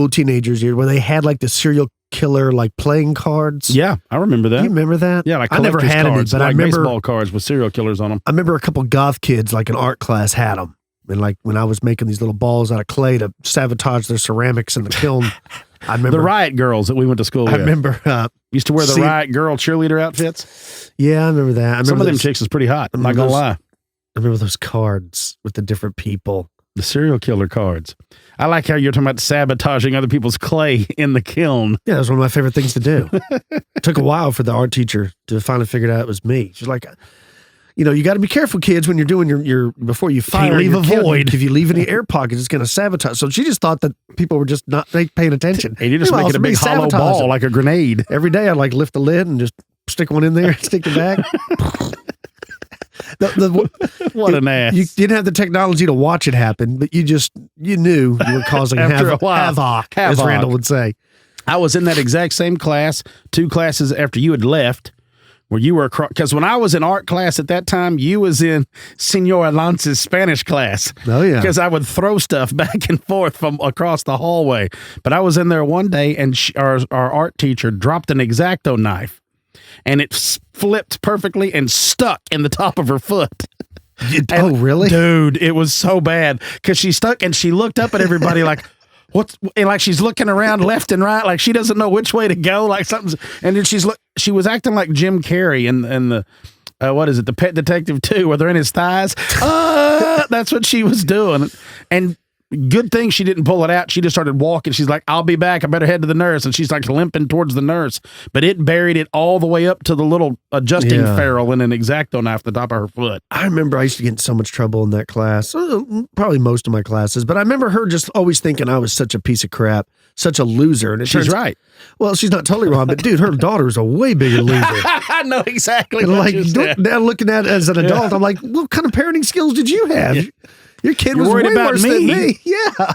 teenagers, where they had like the serial killer like playing cards. Yeah, I remember that. Do you remember that? Yeah, like I never had cards, any, but like I remember baseball cards with serial killers on them. I remember a couple goth kids, like in art class, had them. And like when I was making these little balls out of clay to sabotage their ceramics in the kiln, I remember the Riot Girls that we went to school with. I remember used to wear the Riot Girl cheerleader outfits. Yeah, I remember that. I remember some of them chicks is pretty hot. I'm not gonna lie. I remember those cards with the different people. The serial killer cards. I like how you're talking about sabotaging other people's clay in the kiln. Yeah, that was one of my favorite things to do. It took a while for the art teacher to finally figure out it was me. She's like, you got to be careful, kids, when you're doing your before you fire. Can't leave a void. If you leave any air pockets, it's going to sabotage. So she just thought that people were just not paying attention. And you're just making a big hollow ball like a grenade. Every day I'd like lift the lid and just stick one in there, stick it back. What an ass. You didn't have the technology to watch it happen, but you knew you were causing havoc, as Randall would say. I was in that exact same class, 2 classes after you had left, where you were across, because when I was in art class at that time, you was in Senor Alance's Spanish class. Oh, yeah. Because I would throw stuff back and forth from across the hallway. But I was in there one day, and our art teacher dropped an X-Acto knife, and it flipped perfectly and stuck in the top of her foot. Oh, really? Dude, it was so bad because she stuck and she looked up at everybody like, what's, and like she's looking around left and right, like she doesn't know which way to go, like something's, and then she was acting like Jim Carrey in the, what is it, the Pet Detective 2, where they're in his thighs. That's what she was doing. And good thing she didn't pull it out. She just started walking. She's like, I'll be back. I better head to the nurse. And she's like limping towards the nurse. But it buried it all the way up to the little adjusting ferrule and an X-Acto knife at the top of her foot. I remember I used to get in so much trouble in that class. Probably most of my classes. But I remember her just always thinking I was such a piece of crap, such a loser. And she's right. Well, she's not totally wrong. But, dude, her daughter's a way bigger loser. I know exactly and what like, you said. Now looking at it as an adult, I'm like, what kind of parenting skills did you have? Yeah. Your kid was way worse than me. Yeah.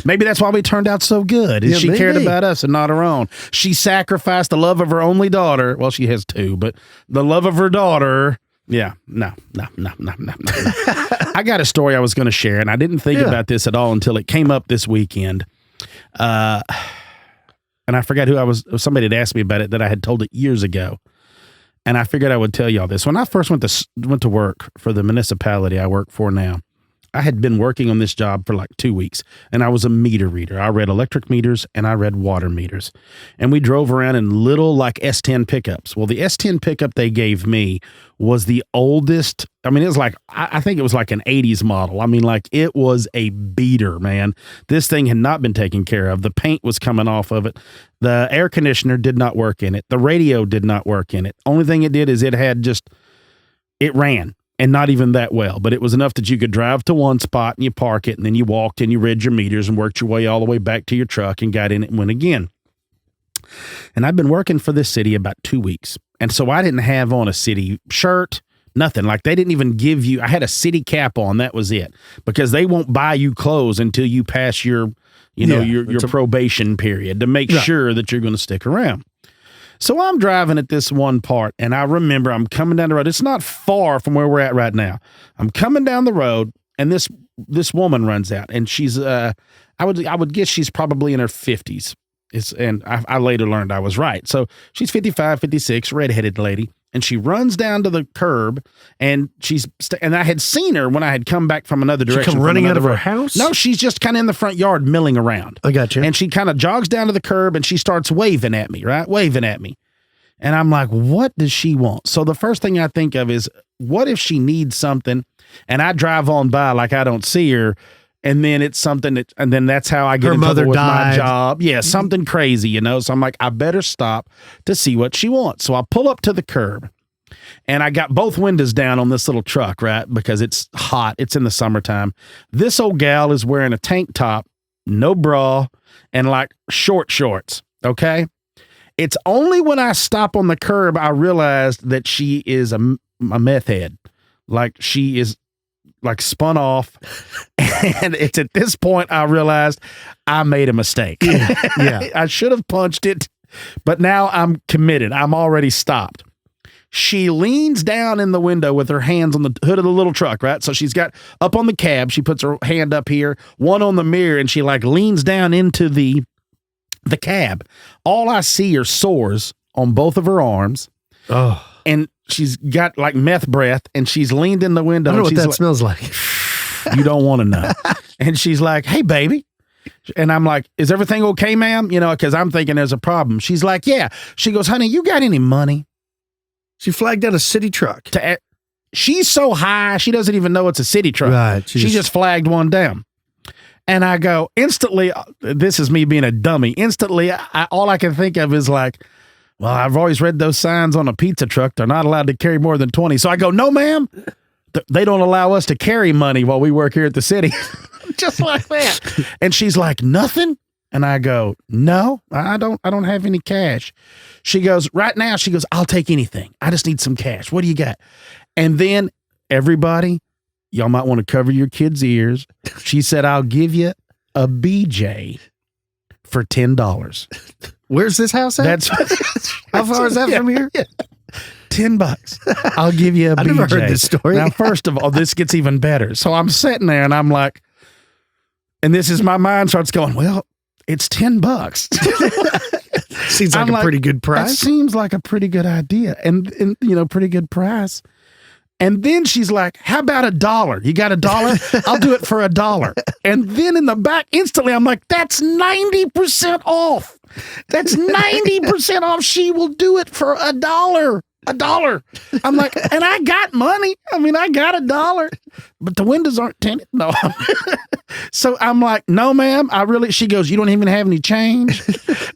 Maybe that's why we turned out so good. Is she cared about us and not her own. She sacrificed the love of her only daughter. Well, she has two, but the love of her daughter. Yeah, no. I got a story I was going to share, and I didn't think about this at all until it came up this weekend. And I forgot who I was. Somebody had asked me about it that I had told it years ago. And I figured I would tell y'all this. When I first went to work for the municipality I work for now, I had been working on this job for like 2 weeks, and I was a meter reader. I read electric meters and I read water meters. And we drove around in little like S10 pickups. Well, the S10 pickup they gave me was the oldest. I mean, it was like, I think it was like an 80s model. I mean, like it was a beater, man. This thing had not been taken care of. The paint was coming off of it. The air conditioner did not work in it. The radio did not work in it. Only thing it did is it ran. And not even that well, but it was enough that you could drive to one spot and you park it, and then you walked and you read your meters and worked your way all the way back to your truck and got in it and went again. And I've been working for this city about 2 weeks. And so I didn't have on a city shirt, nothing. Like they didn't even give you, I had a city cap on, that was it. Because they won't buy you clothes until you pass your probation period to make sure that you're going to stick around. So I'm driving at this one part, and I remember I'm coming down the road. It's not far from where we're at right now. I'm coming down the road, and this woman runs out, and she's I would guess she's probably in her 50s. And I later learned I was right. So she's 55, 56, redheaded lady, and she runs down to the curb, and and I had seen her when I had come back from another direction. She come running out of her house? No, she's just kind of in the front yard milling around. I got you. And she kind of jogs down to the curb, and she starts waving at me, right? Waving at me. And I'm like, what does she want? So the first thing I think of is, what if she needs something, and I drive on by like I don't see her, and then it's something and then that's how I get in trouble with my job. Yeah, something crazy, So I'm like, I better stop to see what she wants. So I pull up to the curb, and I got both windows down on this little truck, right? Because it's hot. It's in the summertime. This old gal is wearing a tank top, no bra, and like short shorts. Okay. It's only when I stop on the curb I realized that she is a meth head. Like she is like spun off. And it's at this point I realized I made a mistake. Yeah. I should have punched it, but now I'm committed. I'm already stopped. She leans down in the window with her hands on the hood of the little truck, right? So she's got up on the cab. She puts her hand up here, one on the mirror, and she like leans down into the cab. All I see are sores on both of her arms. Oh. And she's got like meth breath, and she's leaned in the window. I don't know what that smells like. You don't want to know. And she's like, hey, baby. And I'm like, is everything okay, ma'am? Because I'm thinking there's a problem. She's like, yeah. She goes, honey, you got any money? She flagged down a city truck. She's so high, she doesn't even know it's a city truck. Right. She just flagged one down. And I go, instantly, this is me being a dummy. Instantly, all I can think of is like, well, I've always read those signs on a pizza truck. They're not allowed to carry more than 20. So I go, no, ma'am. They don't allow us to carry money while we work here at the city. Just like that. And she's like, nothing? And I go, no, I don't have any cash. She goes, right now, she goes, I'll take anything. I just need some cash. What do you got? And then everybody, y'all might want to cover your kids' ears. She said, I'll give you a BJ for $10. Where's this house at? How far is that from here? Yeah. $10. I'll give you a BJ. I've never heard this story. Now, first of all, this gets even better. So I'm sitting there and I'm like, and this is my mind starts going, well, it's $10. Seems like a pretty good price. That seems like a pretty good idea and pretty good price. And then she's like, how about $1? You got $1? I'll do it for $1. And then in the back, instantly, I'm like, that's 90% off. That's 90% off. She will do it for $1. $1. I'm like, and I got money. I mean, I got $1, but the windows aren't tinted. No. So I'm like, no, ma'am. She goes, you don't even have any change.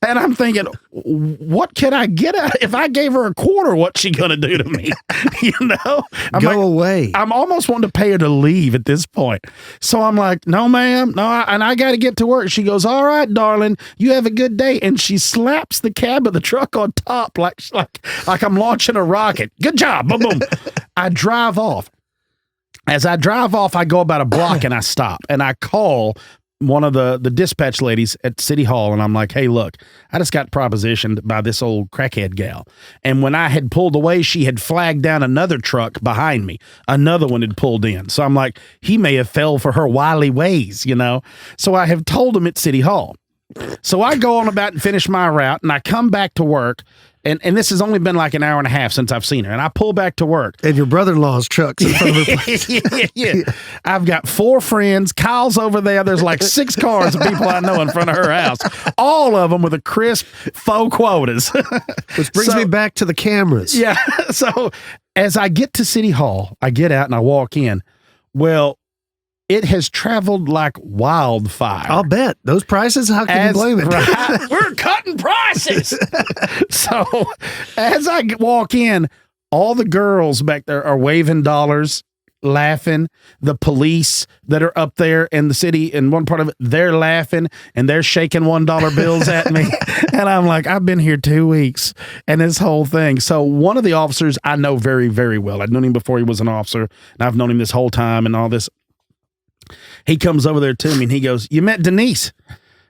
And I'm thinking, what can I get out? If I gave her $0.25, what's she going to do to me? Go away. I'm almost wanting to pay her to leave at this point. So I'm like, no, ma'am. No, and I got to get to work. She goes, all right, darling, you have a good day. And she slaps the cab of the truck on top like I'm launching a rocket. Good job. Boom, boom. I drive off. As I drive off, I go about a block and I stop and I call one of the dispatch ladies at City Hall. And I'm like, hey, look, I just got propositioned by this old crackhead gal. And when I had pulled away, she had flagged down another truck behind me. Another one had pulled in. So I'm like, he may have fell for her wily ways, So I have told him at City Hall. So I go on about and finish my route and I come back to work. And this has only been like an hour and a half since I've seen her. And I pull back to work. And your brother-in-law's truck's in front of her place. Yeah. I've got 4 friends. Kyle's over there. There's like 6 cars of people I know in front of her house. All of them with a crisp faux quotas. Which brings me back to the cameras. Yeah. So as I get to City Hall, I get out and I walk in. Well, it has traveled like wildfire. I'll bet. Those prices, how can you blame it? Right, we're cutting prices. So as I walk in, all the girls back there are waving dollars, laughing. The police that are up there in the city, in one part of it, they're laughing and they're shaking $1 bills at me. And I'm like, I've been here 2 weeks and this whole thing. So one of the officers I know very, very well. I'd known him before he was an officer, and I've known him this whole time and all this. He comes over there to me and he goes, you met Denise?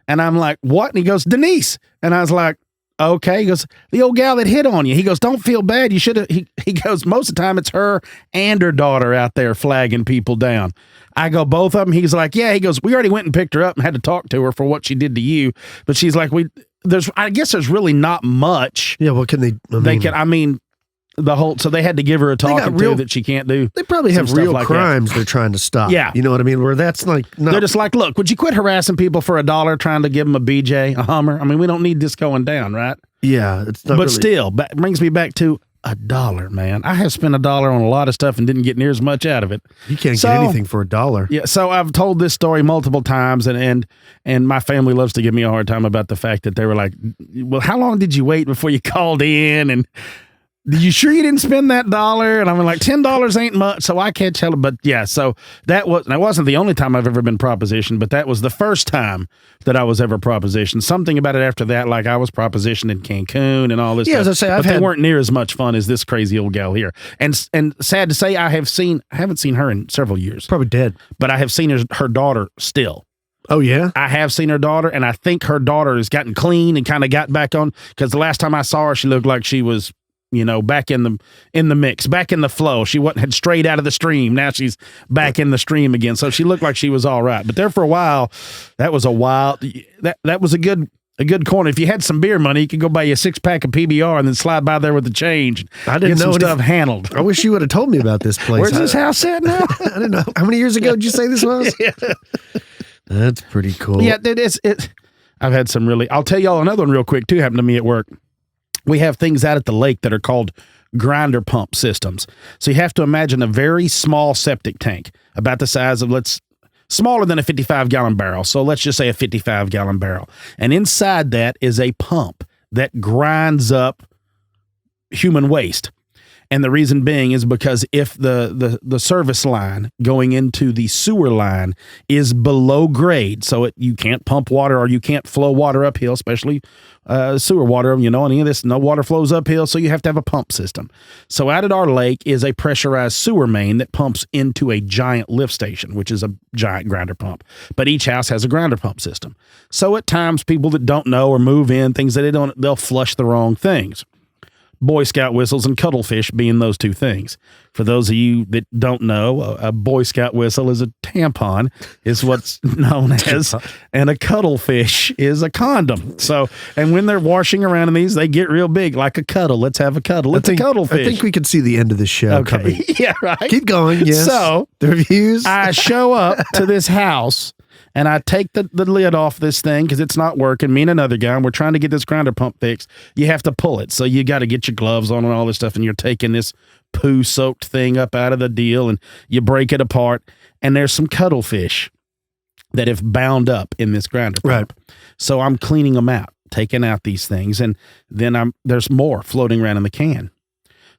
And I'm like, what? And he goes, Denise. And I was like, okay. He goes, the old gal that hit on you. He goes, don't feel bad. You should have. He goes, most of the time it's her and her daughter out there flagging people down. I go, both of them? He's like, yeah. He goes, we already went and picked her up and had to talk to her for what she did to you. But she's like, I guess there's really not much. Yeah. What can they? So they had to give her a talking to that she can't do. They probably have real crimes they're trying to stop. Yeah. You know what I mean? Where that's like, no. They're just like, look, would you quit harassing people for $1 trying to give them a BJ, a Hummer? I mean, we don't need this going down, right? Yeah. It's not. But still, brings me back to $1, man. I have spent $1 on a lot of stuff and didn't get near as much out of it. You can't get anything for $1. Yeah. So I've told this story multiple times and my family loves to give me a hard time about the fact that they were like, well, how long did you wait before you called in? And you sure you didn't spend that $1? And I'm like, $10 ain't much, so I can't tell it. But yeah, so that wasn't the only time I've ever been propositioned, but that was the first time that I was ever propositioned. Something about it after that, like I was propositioned in Cancun and all this stuff. As I say, they weren't near as much fun as this crazy old gal here. And sad to say, I haven't seen her in several years. Probably dead. But I have seen her daughter still. Oh, yeah? I have seen her daughter, and I think her daughter has gotten clean and kind of got back on, because the last time I saw her, she looked like she was back in the mix, back in the flow. She had strayed out of the stream. Now she's back in the stream again. So she looked like she was all right. But there for a while, that was a good corner. If you had some beer money, you could go buy you a 6-pack of PBR and then slide by there with the change. I didn't know some stuff handled. I wish you would have told me about this place. Where's this house at now? I don't know. How many years ago did you say this was? Yeah. That's pretty cool. Yeah, I've had some really. I'll tell y'all another one real quick too. Happened to me at work. We have things out at the lake that are called grinder pump systems. So you have to imagine a very small septic tank, about the size of, smaller than a 55-gallon barrel. So let's just say a 55-gallon barrel. And inside that is a pump that grinds up human waste. And the reason being is because if the service line going into the sewer line is below grade, so you can't pump water or you can't flow water uphill, especially sewer water, any of this, no water flows uphill, so you have to have a pump system. So out at our lake is a pressurized sewer main that pumps into a giant lift station, which is a giant grinder pump. But each house has a grinder pump system. So at times, people that don't know or move in, things that they'll flush the wrong things. Boy Scout whistles and cuttlefish being those two things. For those of you that don't know, a Boy Scout whistle is a tampon, is what's known as, and a cuttlefish is a condom. So, and when they're washing around in these, they get real big, like a cuddle. Let's have a cuddle. It's a cuttlefish. I think we can see the end of this show coming. Yeah, right. Keep going. Yes. So, the reviews. I show up to this house. And I take the lid off this thing because it's not working. Me and another guy, and we're trying to get this grinder pump fixed. You have to pull it. So you got to get your gloves on and all this stuff. And you're taking this poo-soaked thing up out of the deal. And you break it apart. And there's some cuttlefish that have bound up in this grinder pump. Right. So I'm cleaning them out, taking out these things. And then there's more floating around in the can.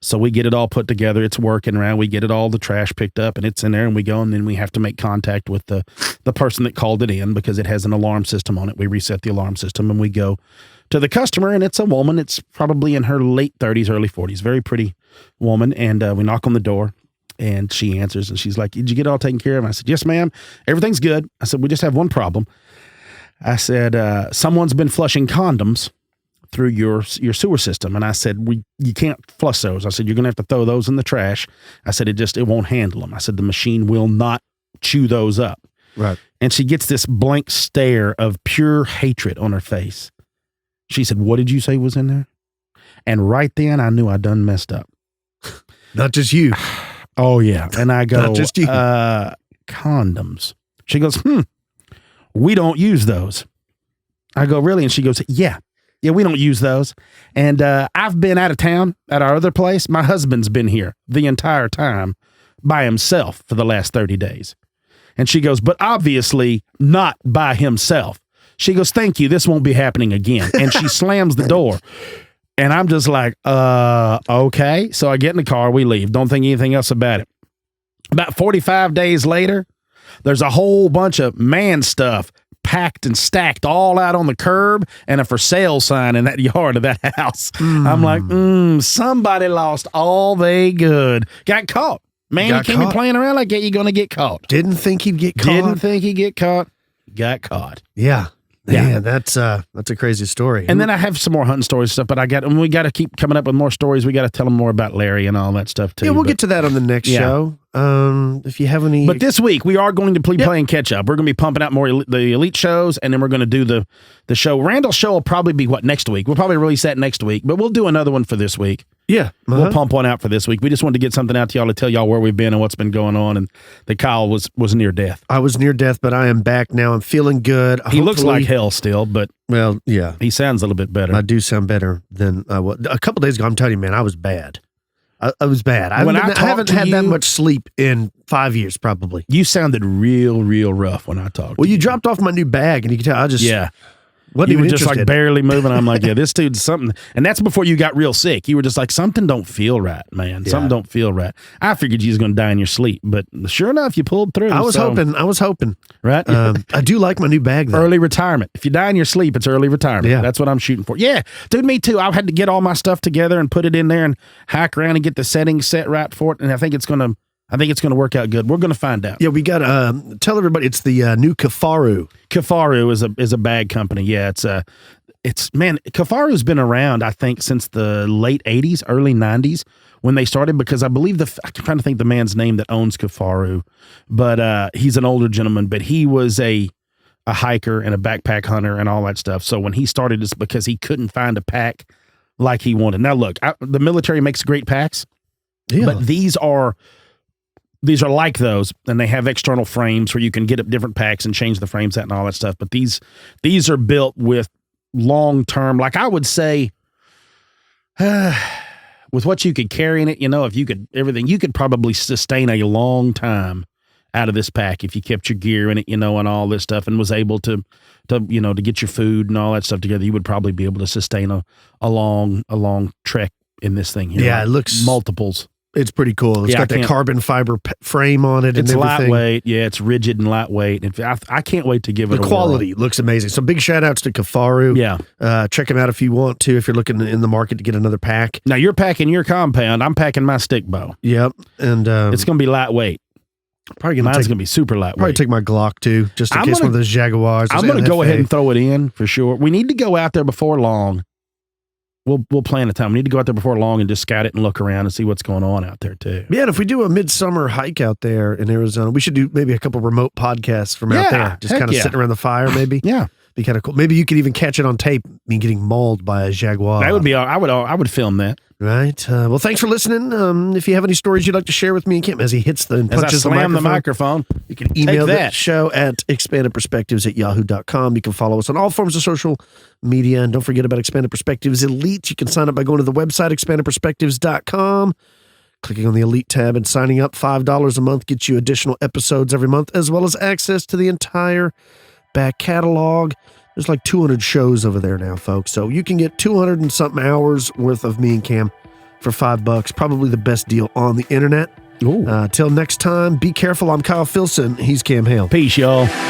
So we get it all put together. It's working around. We get it all the trash picked up and it's in there and we go and then we have to make contact with the person that called it in because it has an alarm system on it. We reset the alarm system and we go to the customer and it's a woman. It's probably in her late 30s, early 40s, very pretty woman. And we knock on the door and she answers and she's like, did you get it all taken care of? And I said, yes, ma'am. Everything's good. I said, we just have one problem. I said, someone's been flushing condoms through your sewer system. And I said, you can't flush those. I said, you're going to have to throw those in the trash. I said, it won't handle them. I said, the machine will not chew those up. Right. And she gets this blank stare of pure hatred on her face. She said, what did you say was in there? And right then I knew I done messed up. Not just you. Oh yeah. And I go, not just you. Condoms. She goes, we don't use those. I go, really? And she goes, yeah, we don't use those. And I've been out of town at our other place. My husband's been here the entire time by himself for the last 30 days. And she goes, but obviously not by himself. She goes, thank you. This won't be happening again. And she slams the door. And I'm just like, okay. So I get in the car. We leave. Don't think anything else about it. About 45 days later, there's a whole bunch of man stuff packed and stacked all out on the curb and a for sale sign in that yard of that house. I'm like, somebody lost all they could. Got caught. Man, you can't be playing around like that. You're going to get caught. Didn't think he'd get caught. Didn't think he'd get caught. Got caught. Yeah. Yeah, that's a crazy story. And then I have some more hunting stories and stuff, but we got to keep coming up with more stories. We got to tell them more about Larry and all that stuff too. Yeah, we'll get to that on the next show. If you have any, but this week we are going to be playing catch up. We're going to be pumping out more the elite shows, and then we're going to do the show. Randall's show will probably be next week. We'll probably release that next week, but we'll do another one for this week. Yeah, we'll pump one out for this week. We just wanted to get something out to y'all to tell y'all where we've been and what's been going on, and that Kyle was near death. I was near death, but I am back now. I'm feeling good. He looks like hell still, but well, yeah, he sounds a little bit better. I do sound better than I was. A couple days ago, I'm telling you, man, I was bad. I was bad. I haven't had that much sleep in 5 years, probably. You sounded real rough when I talked. Well, you dropped off my new bag, and you can tell I just You were just like barely moving. I'm like, yeah, this dude's something. And that's before you got real sick. You were just like, something don't feel right, man. Yeah. Something don't feel right. I figured you was going to die in your sleep, but sure enough, you pulled through. I was hoping. Right? I do like my new bag, though. Early retirement. If you die in your sleep, it's early retirement. Yeah. That's what I'm shooting for. Yeah. Dude, me too. I had to get all my stuff together and put it in there and hack around and get the settings set right for it. And I think it's going to work out good. We're going to find out. Yeah, we got to tell everybody it's the new Kafaru. Kafaru is a bag company. Yeah, Kafaru's been around, I think, since the late 80s, early 90s when they started, because I believe I'm trying to think the man's name that owns Kafaru, but he's an older gentleman, but he was a hiker and a backpack hunter and all that stuff. So when he started, it's because he couldn't find a pack like he wanted. Now, look, the military makes great packs, but these are like those, and they have external frames where you can get up different packs and change the frames out and all that stuff. But these are built with long-term, like I would say, with what you could carry in it, if you could everything, you could probably sustain a long time out of this pack if you kept your gear in it, and all this stuff, and was able to get your food and all that stuff together. You would probably be able to sustain a long trek in this thing here. Yeah, it looks multiples. It's pretty cool. It's got that carbon fiber frame on it. It's and everything. Lightweight. Yeah, it's rigid and lightweight. I can't wait to give it a whirl. The quality looks amazing. So big shout outs to Kafaru. Yeah. Check them out if you want to, if you're looking in the market to get another pack. Now you're packing your compound. I'm packing my stick bow. Yep. And it's going to be lightweight. Mine's going to be super lightweight. Probably take my Glock too, just in case one of those Jaguars. I'm going to go ahead and throw it in for sure. We need to go out there before long we'll plan a time. We need to go out there before long and just scout it and look around and see what's going on out there too. Yeah, and if we do a midsummer hike out there in Arizona, we should do maybe a couple remote podcasts from out there. Just kind of sitting around the fire, maybe. Yeah. Be kind of cool. Maybe you could even catch it on tape, me getting mauled by a Jaguar. That would be, I would film that. Right. Well, thanks for listening. If you have any stories you'd like to share with me and Kim as he hits the and As I punches slam the microphone, you can email that. that show at expandedperspectives@yahoo.com. You can follow us on all forms of social media. And don't forget about Expanded Perspectives Elite. You can sign up by going to the website, expandedperspectives.com. Clicking on the Elite tab and signing up $5 a month gets you additional episodes every month, as well as access to the entire back catalog. There's like 200 shows over there now, folks. So you can get 200 and something hours worth of me and Cam for $5. Probably the best deal on the internet. Till next time, be careful. I'm Kyle Filson. He's Cam Hale. Peace, y'all.